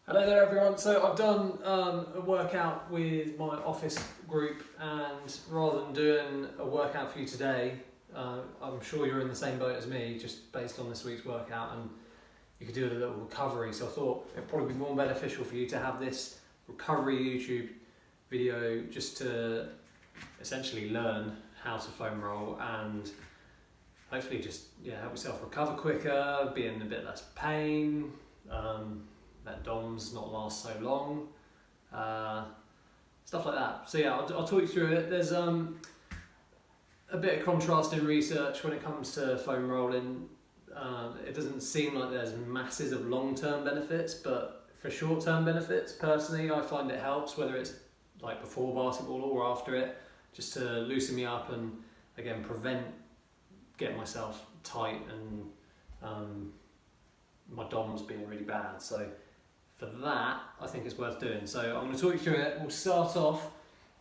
Hello there everyone. So I've done a workout with my office group, and rather than doing a workout for you today, I'm sure you're in the same boat as me, just based on this week's workout, and you could do a little recovery. So I thought it'd probably be more beneficial for you to have this recovery YouTube video just to essentially learn how to foam roll and hopefully just help yourself recover quicker, be in a bit less pain, let DOMs not last so long, stuff like that. So I'll talk you through it. There's a bit of contrast in research when it comes to foam rolling. It doesn't seem like there's masses of long-term benefits, but for short-term benefits, personally, I find it helps, whether it's like before basketball or after it, just to loosen me up and again prevent getting myself tight and my DOMs being really bad. So for that, I think it's worth doing. So I'm going to talk you through it. We'll start off.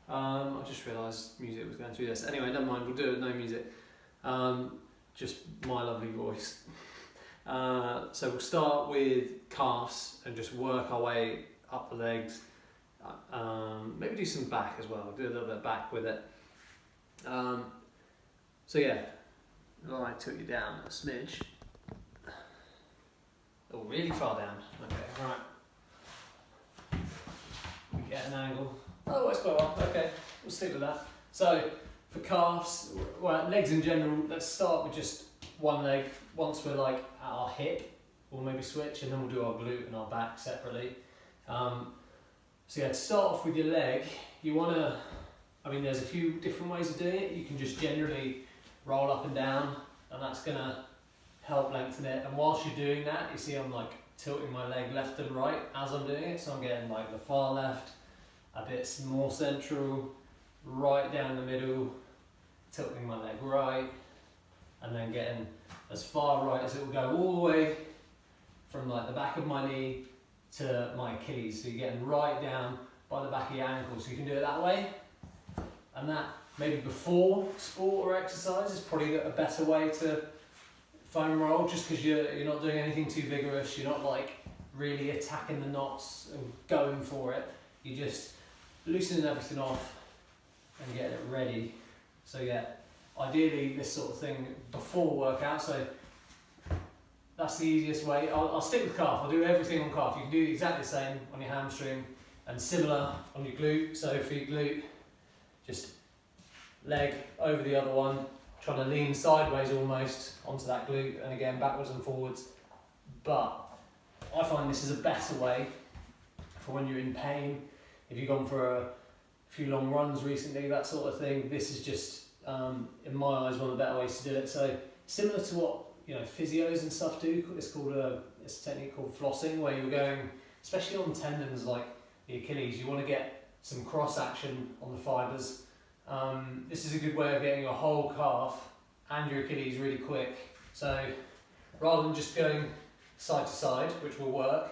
I just realised music was going through this. Anyway, never mind. We'll do it with no music. Just my lovely voice. So we'll start with calves and just work our way up the legs. Maybe do some back as well. Do a little bit of back with it. I took you down a smidge. Oh, really far down. Okay, right. We get an angle. Oh, it's quite well. Okay, we'll stick with that. So for calves, well, legs in general, let's start with just one leg. Once we're like at our hip, we'll maybe switch, and then we'll do our glute and our back separately. To start off with your leg, you want to, there's a few different ways of doing it. You can just generally roll up and down, and that's going to help lengthen it. And whilst you're doing that, you see I'm like tilting my leg left and right as I'm doing it. So I'm getting like the far left, a bit more central, right down the middle, tilting my leg right, and then getting as far right as it will go, all the way from like the back of my knee to my Achilles. So you're getting right down by the back of your ankle. So you can do it that way. And that maybe before sport or exercise is probably a better way to foam roll, just because you're not doing anything too vigorous. You're not like really attacking the knots and going for it. You're just loosening everything off and getting it ready. So ideally this sort of thing before workout. So that's the easiest way. I'll stick with calf. I'll do everything on calf. You can do exactly the same on your hamstring and similar on your glute. So for your glute, just leg over the other one, trying to lean sideways almost onto that glute, and again backwards and forwards. But I find this is a better way for when you're in pain, if you've gone for a few long runs recently, that sort of thing. This is just, in my eyes, one of the better ways to do it. So similar to what physios and stuff do. It's a technique called flossing, where you're going, especially on tendons like the Achilles, you want to get some cross action on the fibres. This is a good way of getting your whole calf and your Achilles really quick. So rather than just going side to side, which will work,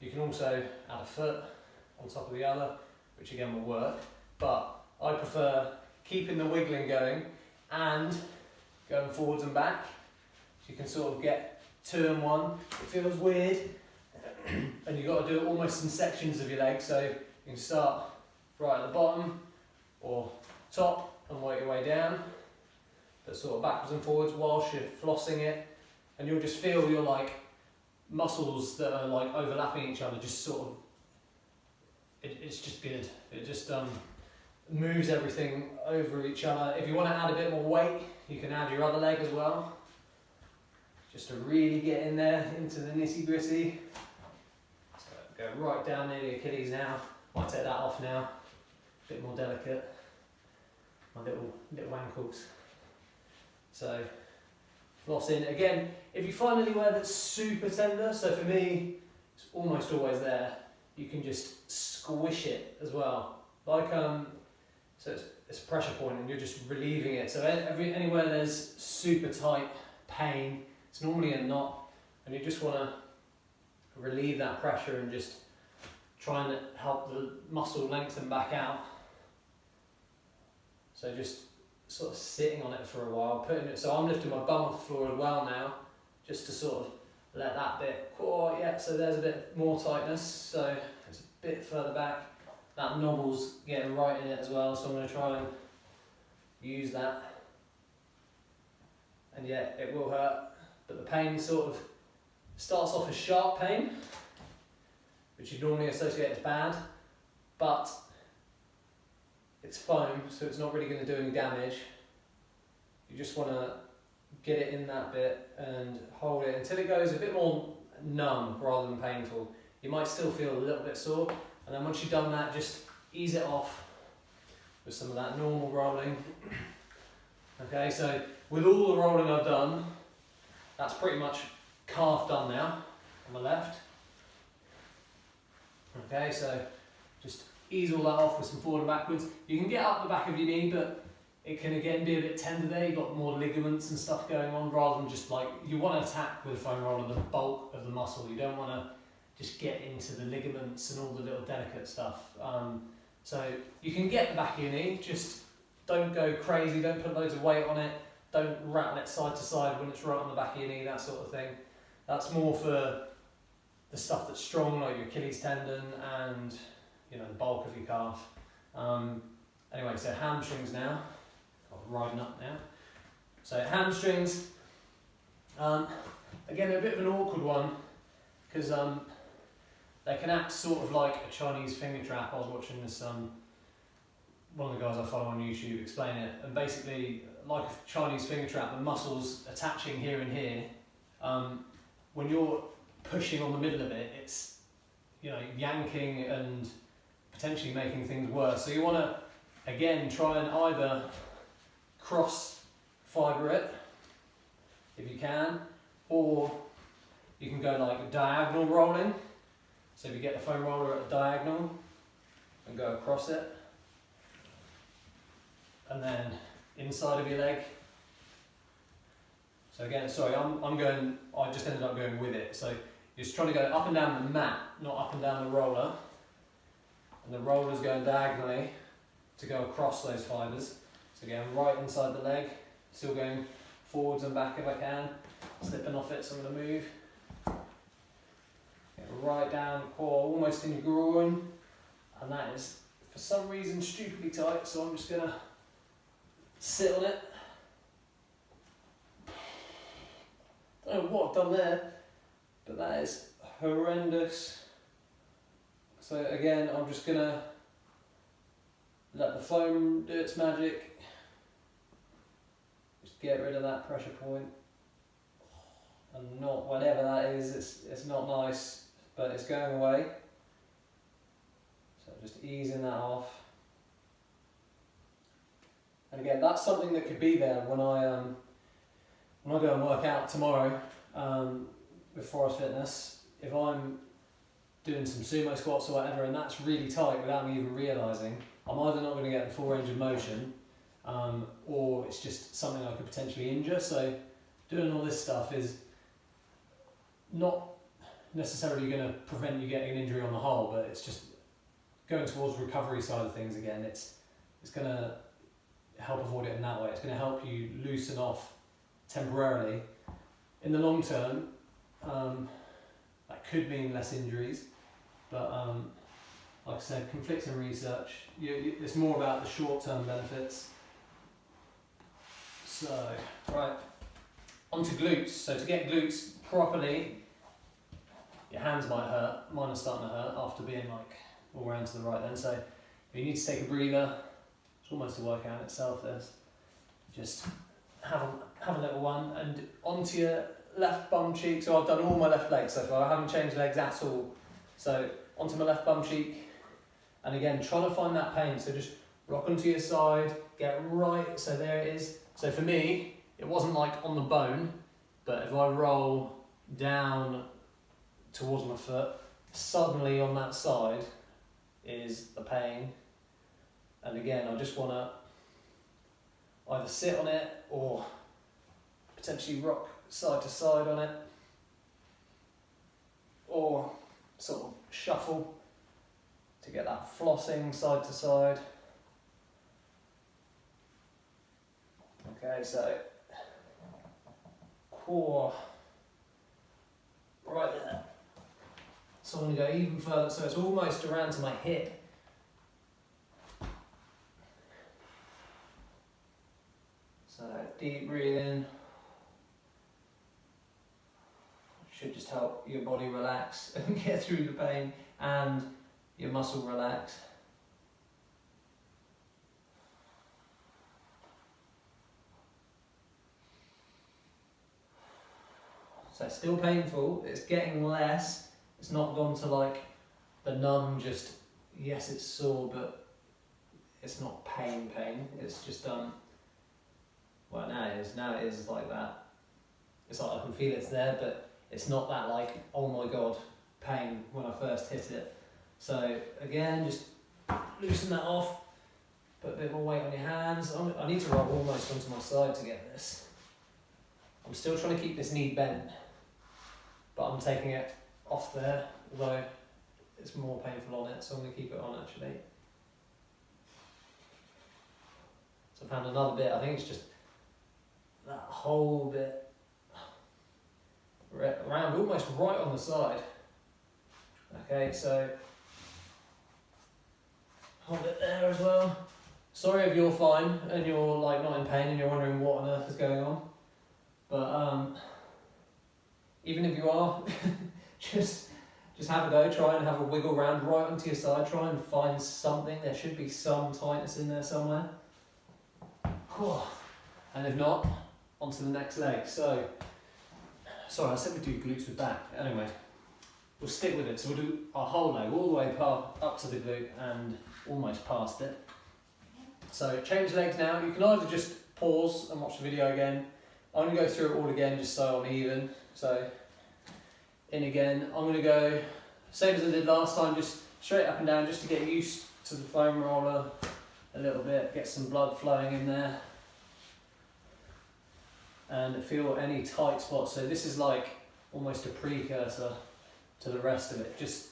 you can also add a foot on top of the other, which again will work. But I prefer keeping the wiggling going and going forwards and back. So you can sort of get 2 in 1. It feels weird, and you've got to do it almost in sections of your leg. So you can start right at the bottom or top and work your way down, but sort of backwards and forwards whilst you're flossing it, and you'll just feel your like muscles that are like overlapping each other just sort of, it's just good. It just moves everything over each other. If you want to add a bit more weight, you can add your other leg as well, just to really get in there into the nitty gritty. So go right down near the Achilles now. Might take that off now, a bit more delicate. My little ankles. So flossing again. If you find anywhere that's super tender, so for me it's almost always there, you can just squish it as well. Like so it's a pressure point, and you're just relieving it. So anywhere there's super tight pain, it's normally a knot, and you just want to relieve that pressure and just try and help the muscle lengthen back out. So just sort of sitting on it for a while, putting it. So I'm lifting my bum off the floor as well now, just to sort of let that bit, core, yeah, so there's a bit more tightness, so it's a bit further back. That knobble's getting right in it as well, so I'm going to try and use that. And yeah, it will hurt, but the pain sort of starts off as sharp pain, which you normally associate as bad, but it's foam, so it's not really going to do any damage. You just want to get it in that bit and hold it until it goes a bit more numb rather than painful. You might still feel a little bit sore, and then once you've done that, just ease it off with some of that normal rolling. Okay, so with all the rolling I've done, that's pretty much calf done now on the left. Okay, so just ease all that off with some forward and backwards. You can get up the back of your knee, but it can again be a bit tender there. You've got more ligaments and stuff going on, rather than just like, you want to attack with a foam roller the bulk of the muscle. You don't want to just get into the ligaments and all the little delicate stuff. So you can get the back of your knee, just don't go crazy, don't put loads of weight on it, don't rattle it side to side when it's right on the back of your knee, that sort of thing. That's more for the stuff that's strong, like your Achilles tendon and the bulk of your calf. Anyway, so hamstrings now. Riding up now. So hamstrings, again, they're a bit of an awkward one because they can act sort of like a Chinese finger trap. I was watching this, one of the guys I follow on YouTube explain it, and basically, like a Chinese finger trap, the muscles attaching here and here, when you're pushing on the middle of it, it's yanking and potentially making things worse. So you want to, again, try and either cross fibre it, if you can, or you can go like diagonal rolling. So if you get the foam roller at a diagonal and go across it, and then inside of your leg. So again, sorry, I just ended up going with it. So you're just trying to go up and down the mat, not up and down the roller. And the roller's going diagonally to go across those fibres. So again, right inside the leg, still going forwards and back if I can, slipping off it, so I'm going to move. Get right down the core, almost in your groin, and that is, for some reason, stupidly tight, so I'm just going to sit on it. Don't know what I've done there, but that is horrendous. So again, I'm just going to let the foam do its magic. Just get rid of that pressure point. And not whatever that is, it's not nice, but it's going away. So just easing that off. And again, that's something that could be there when I go and work out tomorrow with Forest Fitness. If I'm doing some sumo squats or whatever, and that's really tight without me even realising, I'm either not going to get the full range of motion, or it's just something I could potentially injure. So doing all this stuff is not necessarily going to prevent you getting an injury on the whole, but it's just going towards the recovery side of things again. It's going to help avoid it in that way. It's going to help you loosen off temporarily. In the long term, that could mean less injuries, but like I said, conflicting research. It's more about the short-term benefits. So, right, onto glutes. So to get glutes properly, your hands might hurt. Mine are starting to hurt after being like all around to the right then. So you need to take a breather. It's almost a workout in itself, this. Just have a little one, and onto your left bum cheek. So I've done all my left leg so far. I haven't changed legs at all. So onto my left bum cheek, and again, trying to find that pain. So just rock onto your side, get right, so there it is. So for me, it wasn't like on the bone, but if I roll down towards my foot, suddenly on that side is the pain. And again, I just want to either sit on it or potentially rock side to side on it, or sort of shuffle to get that flossing side to side. Okay, so core, right there. So I'm going to go even further, so it's almost around to my hip. So deep breathing. Should just help your body relax and get through the pain and your muscle relax. So it's still painful, it's getting less, it's not gone to like the numb, just, yes it's sore, but it's not pain, it's just, well now it is like that. It's like I can feel it's there, but it's not that like, oh my god, pain when I first hit it. So again, just loosen that off, put a bit more weight on your hands. I need to roll almost onto my side to get this. I'm still trying to keep this knee bent, but I'm taking it off there, although it's more painful on it, so I'm going to keep it on actually. So I found another bit, I think it's just that whole bit around, almost right on the side. Okay, so hold it there as well. Sorry if you're fine and you're like not in pain and you're wondering what on earth is going on, but even if you are, just have a go, try and have a wiggle round right onto your side, try and find something, there should be some tightness in there somewhere. And if not, onto the next leg. So, sorry, I said we do glutes with back. Anyway, we'll stick with it. So we'll do our whole leg all the way up to the glute and almost past it. So change legs now. You can either just pause and watch the video again. I'm going to go through it all again just so I'm even. So in again, I'm going to go same as I did last time, just straight up and down just to get used to the foam roller a little bit, get some blood flowing in there. And feel any tight spots. So this is like almost a precursor to the rest of it, just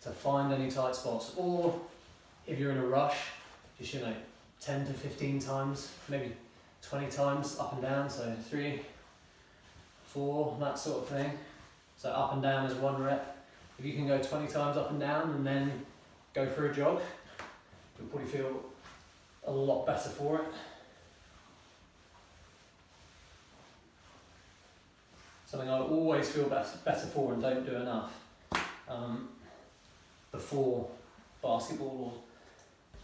to find any tight spots. Or if you're in a rush, just 10 to 15 times, maybe 20 times up and down, so 3, 4, that sort of thing. So up and down is 1 rep. If you can go 20 times up and down and then go for a jog, you'll probably feel a lot better for it. Something I always feel better for and don't do enough before basketball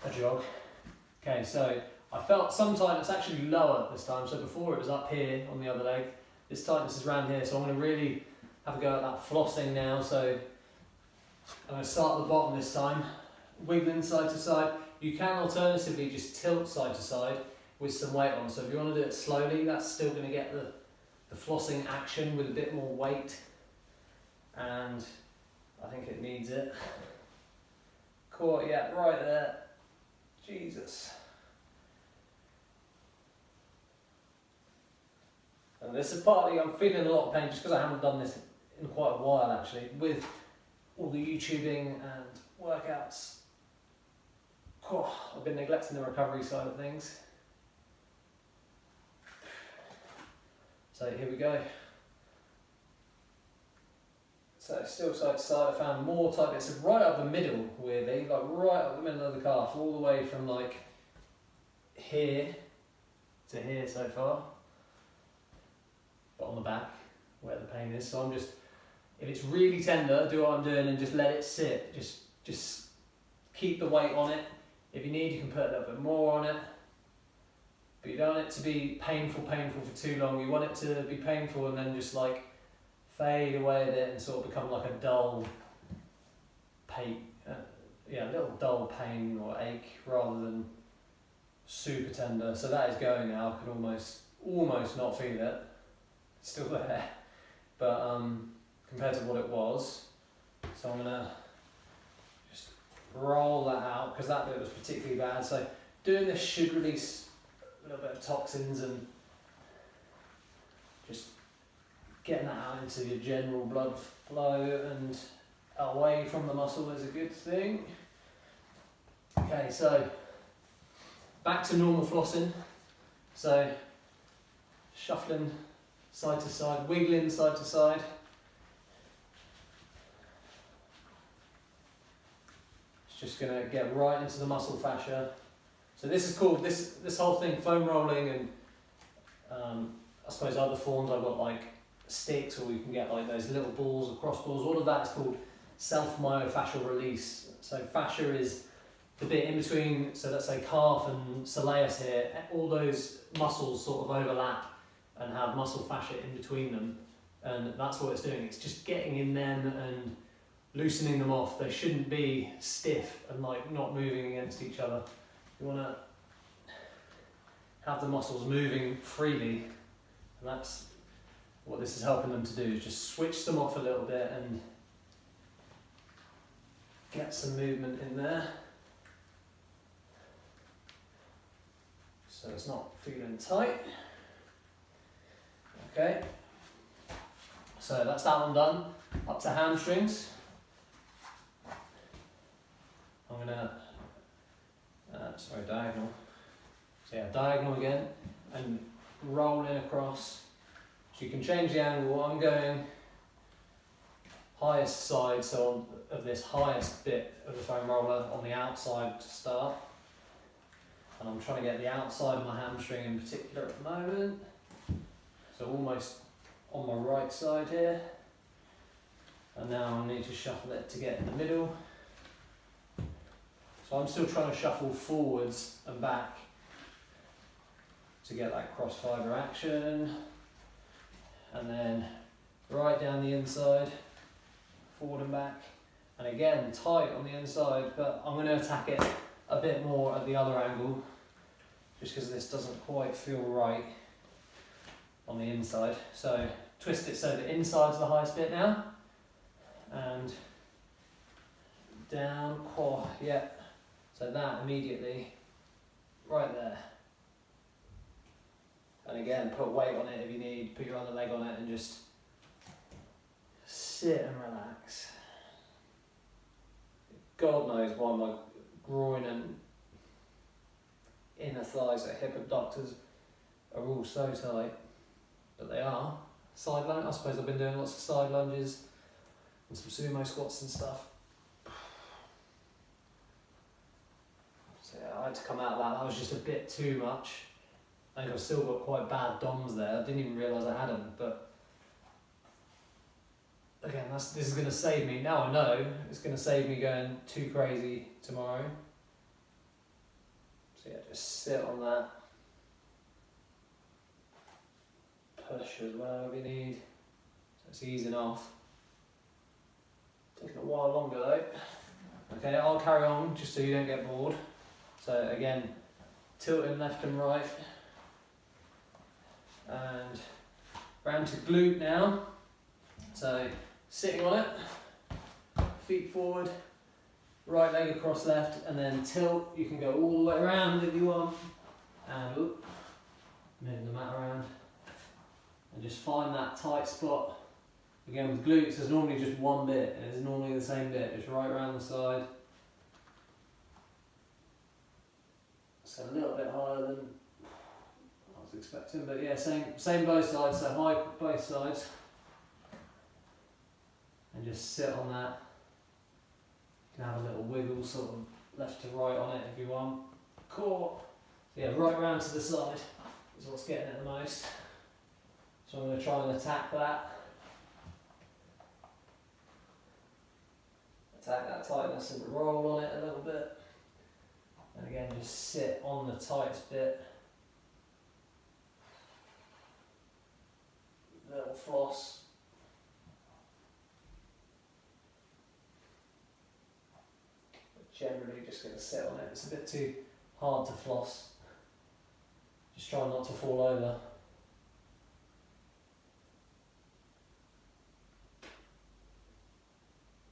or a jog. Okay, so I felt some tightness actually lower this time. So before it was up here on the other leg. This tightness is around here. So I'm going to really have a go at that flossing now. So I'm going to start at the bottom this time, wiggling side to side. You can alternatively just tilt side to side with some weight on. So if you want to do it slowly, that's still going to get the flossing action with a bit more weight, and I think it needs it. Core, yeah, right there. Jesus. And this is partly, I'm feeling a lot of pain just because I haven't done this in quite a while actually, with all the YouTubing and workouts. I've been neglecting the recovery side of things. So here we go. So still side to side, I found more tight bits right up the middle, weirdly, like right up the middle of the calf, all the way from like here to here so far, but on the back where the pain is. So I'm just, if it's really tender, do what I'm doing and just let it sit. Just keep the weight on it. If you need, you can put a little bit more on it. But you don't want it to be painful for too long. You want it to be painful and then just like fade away a bit and sort of become like a dull pain, a little dull pain or ache rather than super tender. So that is going now. I can almost not feel it. It's still there, but compared to what it was. So I'm gonna just roll that out because that bit was particularly bad. So doing this should release a little bit of toxins and just getting that out into your general blood flow and away from the muscle is a good thing. Okay, so back to normal flossing. So shuffling side to side, wiggling side to side. It's just going to get right into the muscle fascia. So this is called, this whole thing, foam rolling, and I suppose other forms, I've got like sticks, or you can get like those little balls or cross balls. All of that is called self-myofascial release. So fascia is the bit in between, so let's say calf and soleus here, all those muscles sort of overlap and have muscle fascia in between them, and that's what it's doing. It's just getting in them and loosening them off. They shouldn't be stiff and like not moving against each other. You want to have the muscles moving freely, and that's what this is helping them to do, is just switch them off a little bit and get some movement in there. So it's not feeling tight. Okay, so that's that one done. Up to hamstrings. I'm gonna, diagonal. So yeah, diagonal again, and rolling across. So you can change the angle. I'm going highest side, so of this highest bit of the foam roller on the outside to start. And I'm trying to get the outside of my hamstring in particular at the moment. So almost on my right side here. And now I need to shuffle it to get in the middle. So I'm still trying to shuffle forwards and back to get that cross fibre action. And then right down the inside, forward and back. And again, tight on the inside, but I'm going to attack it a bit more at the other angle, just because this doesn't quite feel right on the inside. So twist it so the inside's the highest bit now. And down, core, yeah. So that immediately, right there. And again, put weight on it if you need, put your other leg on it and just sit and relax. God knows why my groin and inner thighs, like hip abductors, are all so tight, but they are. Side lunge, I suppose I've been doing lots of side lunges and some sumo squats and stuff. So yeah, I had to come out of that. That was just a bit too much. I think I've still got quite bad DOMs there. I didn't even realise I had them, but again, this is going to save me. Now I know it's going to save me going too crazy tomorrow. So yeah, just sit on that. Push as well if you need. So it's easing off. Taking a while longer though. Okay, I'll carry on just so you don't get bored. So again, tilting left and right. And round to glute now. So sitting on it, feet forward, right leg across left, and then tilt. You can go all the way around if you want, and moving the mat around, and just find that tight spot. Again with glutes, there's normally just one bit, and it's normally the same bit, just right around the side. So a little bit higher than I was expecting, but yeah, same both sides, so high both sides. And just sit on that. You can have a little wiggle sort of left to right on it if you want. Core. So yeah, right round to the side is what's getting it the most. So I'm going to try and attack that. Attack that tightness and roll on it a little bit. And again, just sit on the tightest bit. Little floss. Generally just going to sit on it. It's a bit too hard to floss. Just try not to fall over.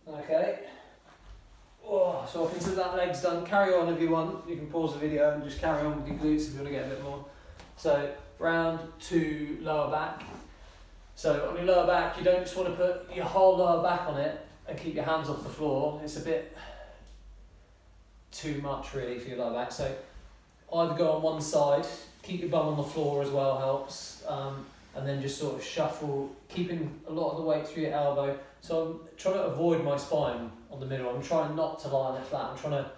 Okay. Oh, so I consider that leg's done. Carry on if you want. You can pause the video and just carry on with your glutes if you want to get a bit more. So round to lower back. So on your lower back, you don't just want to put your whole lower back on it and keep your hands off the floor. It's a bit too much really for your lower back. So either go on one side, keep your bum on the floor as well helps. and then just sort of shuffle, keeping a lot of the weight through your elbow. So I'm trying to avoid my spine on the middle. I'm trying not to lie on it flat. I'm trying to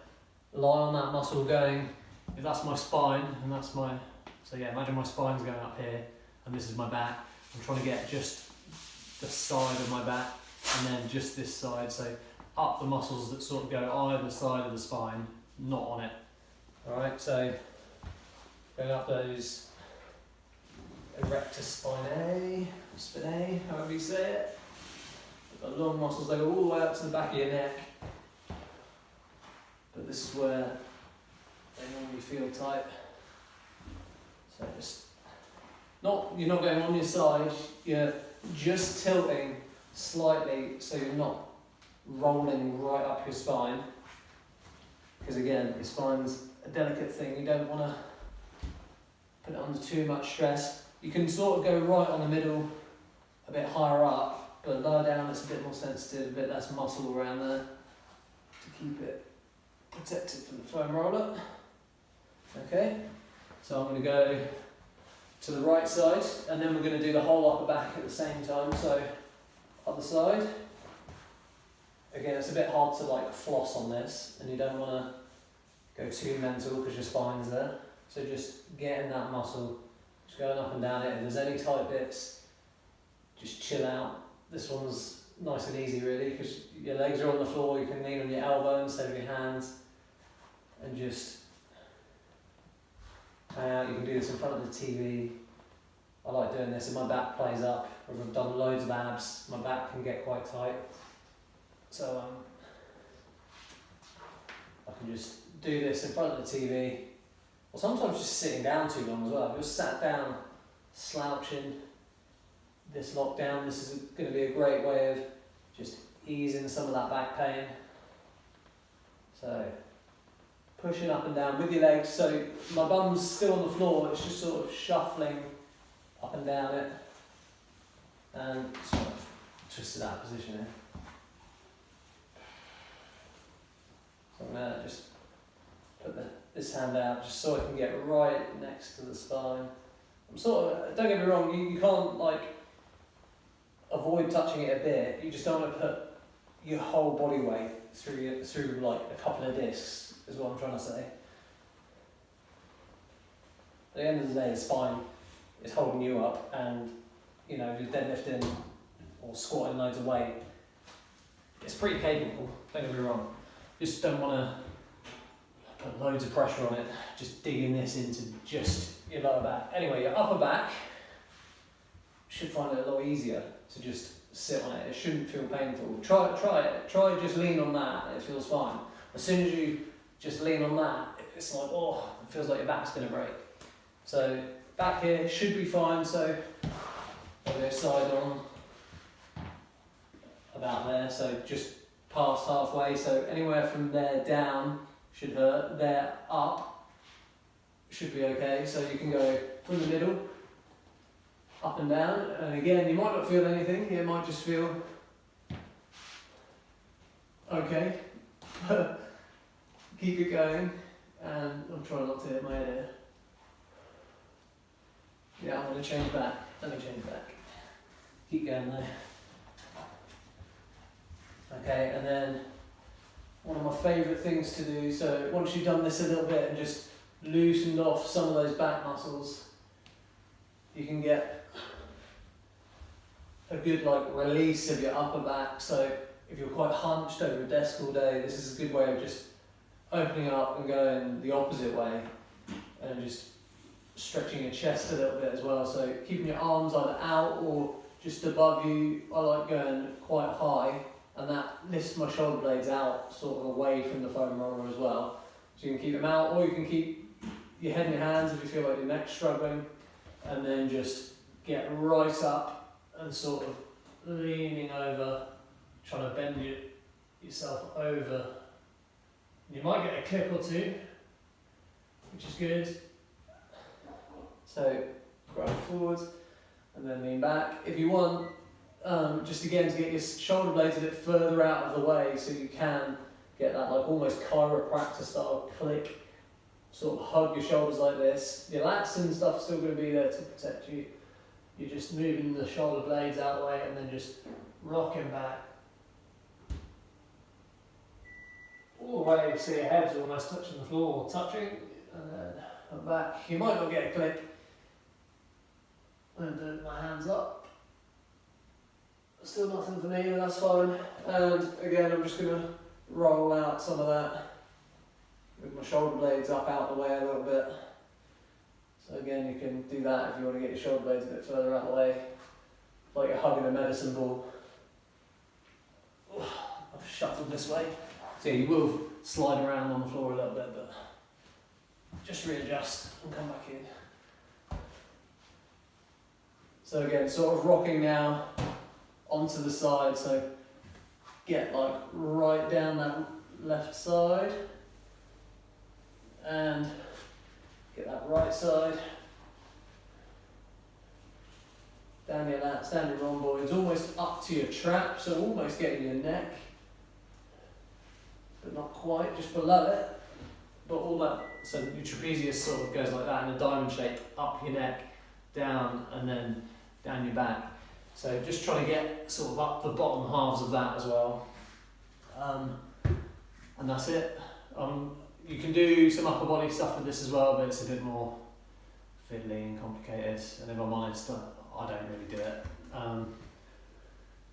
lie on that muscle going, if that's my spine, and that's my, so yeah, imagine my spine's going up here, and this is my back. I'm trying to get just the side of my back, and then just this side, so up the muscles that sort of go either side of the spine, not on it. Alright, so going up those erector spinae, however you say it. The long muscles, they go all the way up to the back of your neck. But this is where they normally feel tight. So just, you're not going on your side, you're just tilting slightly so you're not rolling right up your spine. Because again, your spine's a delicate thing, you don't want to put it under too much stress. You can sort of go right on the middle, a bit higher up, but lower down it's a bit more sensitive, a bit less muscle around there to keep it protected from the foam roller. Okay, so I'm going to go to the right side, and then we're going to do the whole upper back at the same time. So other side. Again, it's a bit hard to like floss on this, and you don't want to go too mental because your spine's there. So just getting that muscle, just going up and down it. If there's any tight bits, just chill out. This one's nice and easy really, because your legs are on the floor, you can lean on your elbow instead of your hands, and just hang out. You can do this in front of the TV. I like doing this, and my back plays up. I've done loads of abs, my back can get quite tight. So I can just do this in front of the TV, or sometimes just sitting down too long as well. If you're sat down, slouching, this lockdown, this is going to be a great way of just easing some of that back pain. So pushing up and down with your legs, so my bum's still on the floor, it's just sort of shuffling up and down it, and sort of twisted out of position here. So I'm going to just put this hand out just so I can get right next to the spine. I'm sort of, don't get me wrong, you can't like avoid touching it a bit, you just don't want to put your whole body weight through like a couple of discs, is what I'm trying to say. At the end of the day, the spine is holding you up, and you know, if you're deadlifting or squatting loads of weight, it's pretty capable, don't get me wrong. Just don't want to put loads of pressure on it, just digging this into just your lower back. Anyway, your upper back should find it a lot easier to just sit on it. It shouldn't feel painful. Try it. Try just lean on that, it feels fine. As soon as you just lean on that, it's like, oh, it feels like your back's going to break. So back here should be fine, so I'll go side on about there, so just past halfway, so anywhere from there down should hurt, there up should be okay, so you can go from the middle, up and down, and again, you might not feel anything, it might just feel okay. Keep it going, and I'm trying not to hit my head here. Yeah, I'm going to change back. Let me change back. Keep going there. Okay, and then one of my favourite things to do, so once you've done this a little bit and just loosened off some of those back muscles, you can get a good like release of your upper back. So if you're quite hunched over a desk all day, this is a good way of just opening up and going the opposite way, and just stretching your chest a little bit as well. So keeping your arms either out or just above you. I like going quite high, and that lifts my shoulder blades out sort of away from the foam roller as well. So you can keep them out, or you can keep your head in your hands if you feel like your neck's struggling, and then just get right up and sort of leaning over, trying to bend yourself over. You might get a clip or two, which is good. So grind forwards and then lean back. If you want, just again to get your shoulder blades a bit further out of the way, so you can get that like almost chiropractor style click, sort of hug your shoulders like this. Your lats and stuff are still going to be there to protect you, you're just moving the shoulder blades out of the way and then just rocking back. All the way so your head's almost touching the floor, touching, and then I'm back. You might not get a click. I'm going to do my hands up. Still nothing for me, but that's fine. And again, I'm just going to roll out some of that with my shoulder blades up out the way a little bit. So again, you can do that if you want to get your shoulder blades a bit further out the way, like you're hugging a medicine ball. I've shuffled this way. So you will slide around on the floor a little bit, but just readjust and come back in. So again, sort of rocking now onto the side, so get like right down that left side and get that right side. Down your lats, down your rhomboids, almost up to your trap, so almost getting your neck, but not quite, just below it. But all that, so your trapezius sort of goes like that in a diamond shape, up your neck, down, and then down your back. So just trying to get sort of up the bottom halves of that as well. And that's it. You can do some upper body stuff with this as well, but it's a bit more fiddly and complicated. And if I'm honest, I don't really do it.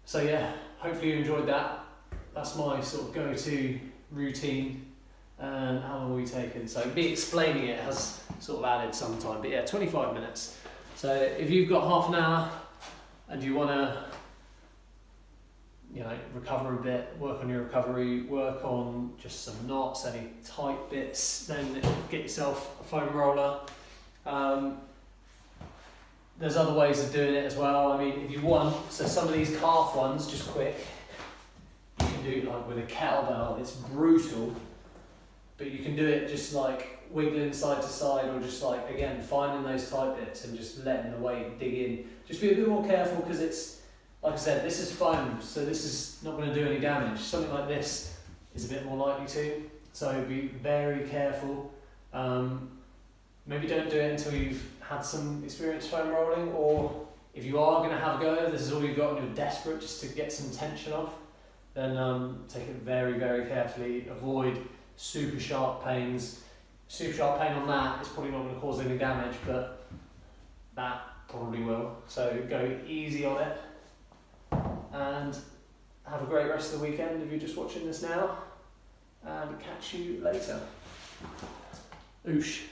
So yeah, hopefully you enjoyed that. That's my sort of go-to routine. And how long are we taking? So me explaining it has sort of added some time, but yeah, 25 minutes. So if you've got half an hour and you want to, recover a bit, work on your recovery, work on just some knots, any tight bits, then get yourself a foam roller. There's other ways of doing it as well. I mean, if you want, so some of these calf ones, just quick, you can do like with a kettlebell. It's brutal, but you can do it just like wiggling side to side, or just like, again, finding those tight bits and just letting the weight dig in. Just be a bit more careful, because it's, like I said, this is foam, so this is not going to do any damage. Something like this is a bit more likely to, so be very careful. Maybe don't do it until you've had some experience foam rolling, or if you are going to have a go, this is all you've got and you're desperate just to get some tension off, then take it very, very carefully. Avoid super sharp pains. Super sharp pain on that is probably not going to cause any damage, but that probably will. So go easy on it, and have a great rest of the weekend if you're just watching this now, and catch you later. Oosh.